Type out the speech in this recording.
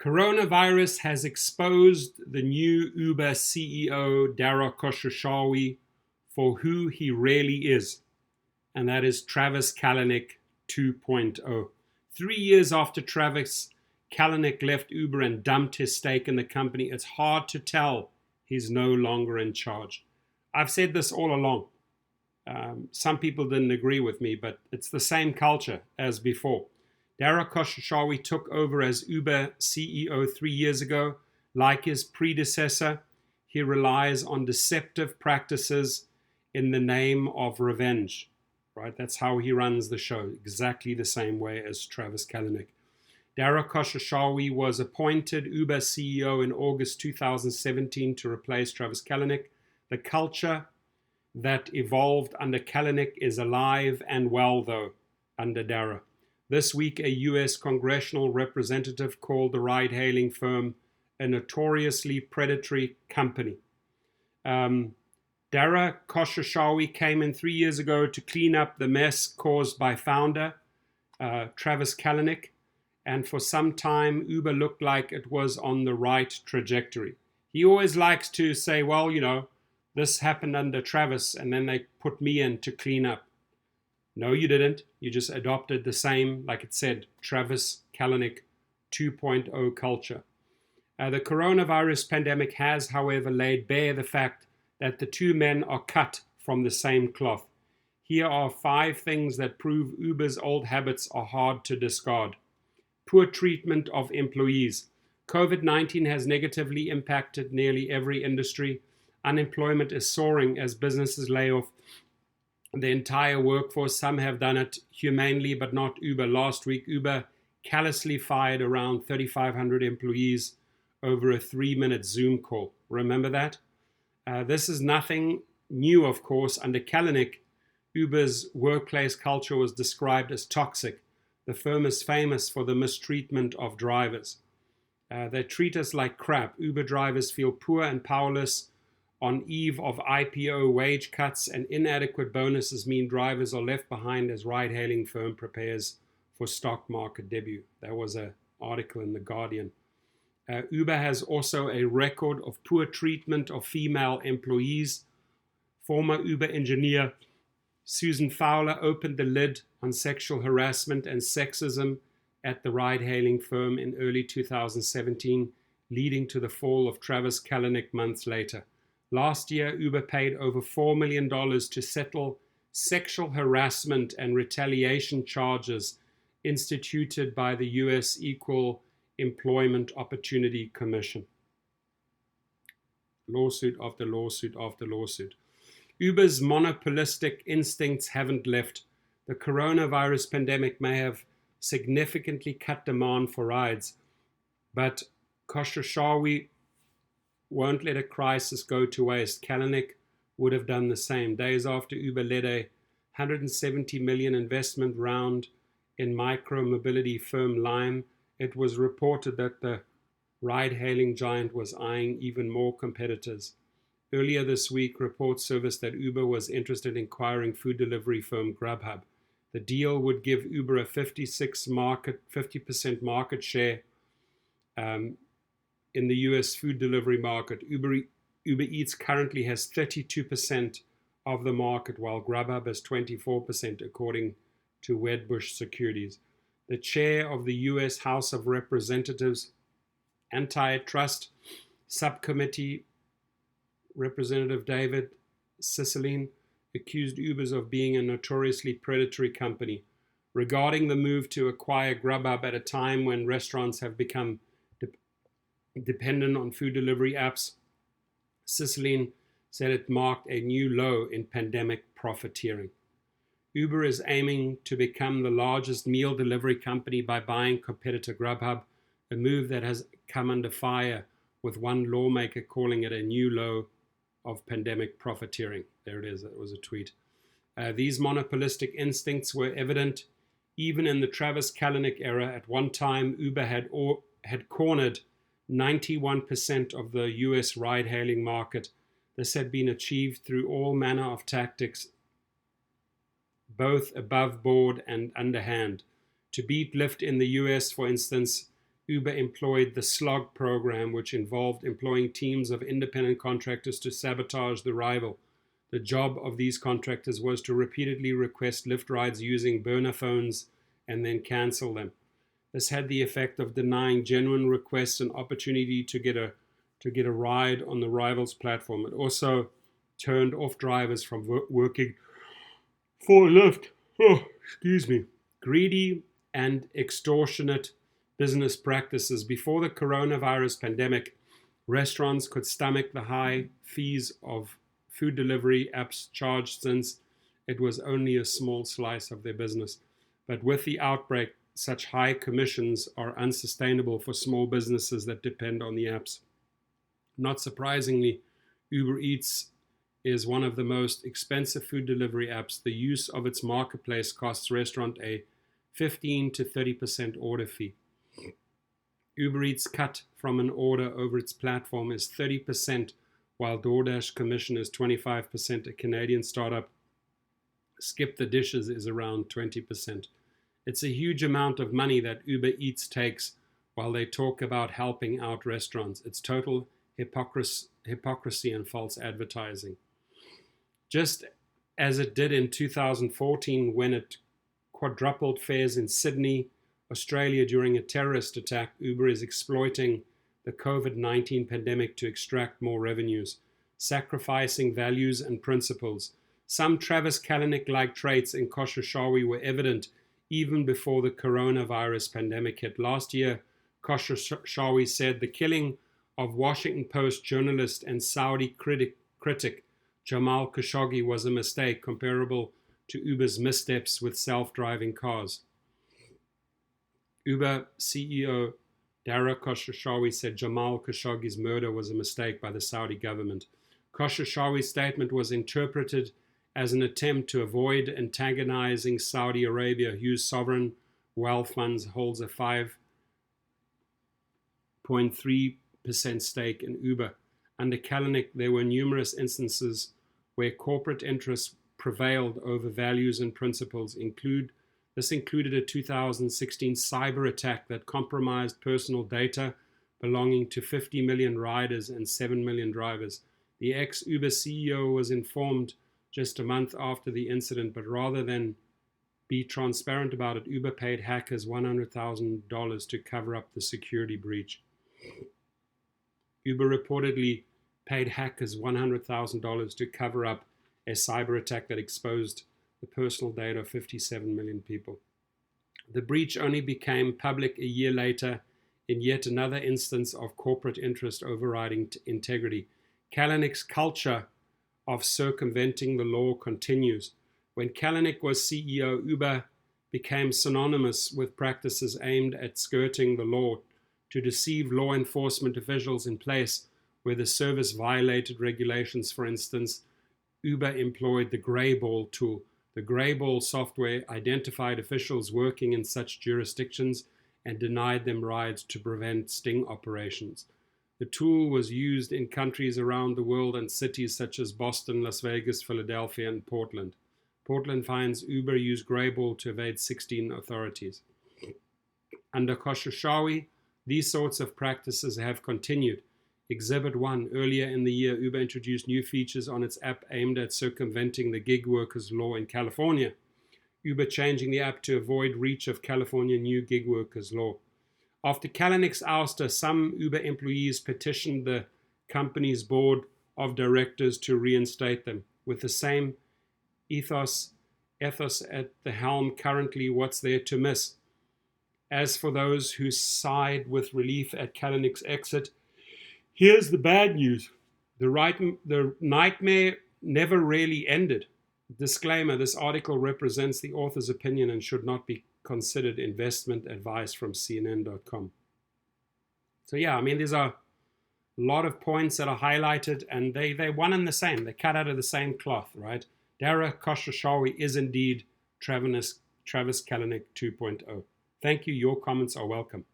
Coronavirus has exposed the new Uber CEO, Dara Khosrowshahi, for who he really is, and that is Travis Kalanick 2.0. 3 years after Travis Kalanick left Uber and dumped his stake in the company, it's hard to tell he's no longer in charge. I've said this all along. Some people didn't agree with me, but it's the same culture as before. Dara Khosrowshahi took over as Uber CEO 3 years ago. Like his predecessor, he relies on deceptive practices in the name of revenge. Right? That's how he runs the show, exactly the same way as Travis Kalanick. Dara Khosrowshahi was appointed Uber CEO in August 2017 to replace Travis Kalanick. The culture that evolved under Kalanick is alive and well, though, under Dara. This week, a U.S. congressional representative called the ride-hailing firm a notoriously predatory company. Dara Khosrowshahi came in 3 years ago to clean up the mess caused by founder Travis Kalanick, and for some time, Uber looked like it was on the right trajectory. He always likes to say, well, this happened under Travis, and then they put me in to clean up. No, you didn't. You just adopted the same, like it said, Travis Kalanick 2.0 culture. The coronavirus pandemic has, however, laid bare the fact that the two men are cut from the same cloth. Here are 5 things that prove Uber's old habits are hard to discard. Poor treatment of employees. COVID-19 has negatively impacted nearly every industry. Unemployment is soaring as businesses lay off the entire workforce. Some have done it humanely, but not Uber. Last week, Uber callously fired around 3,500 employees over a 3-minute Zoom call. Remember that? This is nothing new, of course. Under Kalanick, Uber's workplace culture was described as toxic. The firm is famous for the mistreatment of drivers. They treat us like crap. Uber drivers feel poor and powerless. On eve of IPO wage cuts and inadequate bonuses mean drivers are left behind as ride-hailing firm prepares for stock market debut. That was an article in The Guardian. Uber has also a record of poor treatment of female employees. Former Uber engineer Susan Fowler opened the lid on sexual harassment and sexism at the ride-hailing firm in early 2017, leading to the fall of Travis Kalanick months later. Last year, Uber paid over $4 million to settle sexual harassment and retaliation charges instituted by the U.S. Equal Employment Opportunity Commission. Lawsuit after lawsuit after lawsuit. Uber's monopolistic instincts haven't left. The coronavirus pandemic may have significantly cut demand for rides, but Khosrowshahi won't let a crisis go to waste. Kalanick would have done the same. Days after Uber led a $170 million investment round in micro-mobility firm Lime, it was reported that the ride-hailing giant was eyeing even more competitors. Earlier this week, reports surfaced that Uber was interested in acquiring food delivery firm Grubhub. The deal would give Uber a 50% market share in the US food delivery market. Uber Eats currently has 32% of the market, while Grubhub has 24%, according to Wedbush Securities. The chair of the US House of Representatives Antitrust Subcommittee, Representative David Cicilline, accused Ubers of being a notoriously predatory company. Regarding the move to acquire Grubhub at a time when restaurants have become dependent on food delivery apps, Cicilline said it marked a new low in pandemic profiteering. Uber is aiming to become the largest meal delivery company by buying competitor Grubhub, a move that has come under fire, with one lawmaker calling it a new low of pandemic profiteering. There it is, that was a tweet. These monopolistic instincts were evident even in the Travis Kalanick era. At one time, Uber had cornered 91% of the US ride-hailing market. This had been achieved through all manner of tactics, both above board and underhand. To beat Lyft in the US, for instance, Uber employed the SLOG program, which involved employing teams of independent contractors to sabotage the rival. The job of these contractors was to repeatedly request Lyft rides using burner phones and then cancel them. This had the effect of denying genuine requests an opportunity to get a ride on the rival's platform. It also turned off drivers from working for Lyft. Greedy and extortionate business practices. Before the coronavirus pandemic, restaurants could stomach the high fees of food delivery apps charged, since it was only a small slice of their business. But with the outbreak, such high commissions are unsustainable for small businesses that depend on the apps. Not surprisingly, Uber Eats is one of the most expensive food delivery apps. The use of its marketplace costs restaurant a 15 to 30% order fee. Uber Eats' cut from an order over its platform is 30%, while DoorDash commission is 25%. A Canadian startup, Skip the Dishes, is around 20%. It's a huge amount of money that Uber Eats takes while they talk about helping out restaurants. It's total hypocrisy and false advertising. Just as it did in 2014 when it quadrupled fares in Sydney, Australia during a terrorist attack, Uber is exploiting the COVID-19 pandemic to extract more revenues, sacrificing values and principles. Some Travis Kalanick-like traits in Khosrowshahi were evident even before the coronavirus pandemic hit. Last year, Khosrowshahi said the killing of Washington Post journalist and Saudi critic Jamal Khashoggi was a mistake comparable to Uber's missteps with self-driving cars. Uber CEO Dara Khosrowshahi said Jamal Khashoggi's murder was a mistake by the Saudi government. Khosrowshahi's statement was interpreted as an attempt to avoid antagonizing Saudi Arabia, whose sovereign wealth funds holds a 5.3% stake in Uber. Under Kalanick, there were numerous instances where corporate interests prevailed over values and principles. This included a 2016 cyber attack that compromised personal data belonging to 50 million riders and 7 million drivers. The ex-Uber CEO was informed just a month after the incident, but rather than be transparent about it, Uber paid hackers $100,000 to cover up the security breach. Uber reportedly paid hackers $100,000 to cover up a cyber attack that exposed the personal data of 57 million people. The breach only became public a year later in yet another instance of corporate interest overriding integrity. Kalanick's culture of circumventing the law continues. When Kalanick was CEO, Uber became synonymous with practices aimed at skirting the law to deceive law enforcement officials in place where the service violated regulations. For instance, Uber employed the Grey Ball tool. The Grey Ball software identified officials working in such jurisdictions and denied them rides to prevent sting operations. The tool was used in countries around the world and cities such as Boston, Las Vegas, Philadelphia, and Portland. Portland finds Uber used Grey Ball to evade 16 authorities. Under Khosrowshahi, these sorts of practices have continued. Exhibit 1. Earlier in the year, Uber introduced new features on its app aimed at circumventing the gig workers law in California. Uber changing the app to avoid reach of California new gig workers law. After Kalanick's ouster, some Uber employees petitioned the company's board of directors to reinstate them. With the same ethos at the helm currently, what's there to miss? As for those who sighed with relief at Kalanick's exit, here's the bad news. The nightmare never really ended. Disclaimer, this article represents the author's opinion and should not be considered investment advice from CNN.com. So yeah, I mean, there's a lot of points that are highlighted, and they're one and the same. They're cut out of the same cloth, right? Dara Khosrowshahi is indeed Travis Kalanick 2.0. Thank you. Your comments are welcome.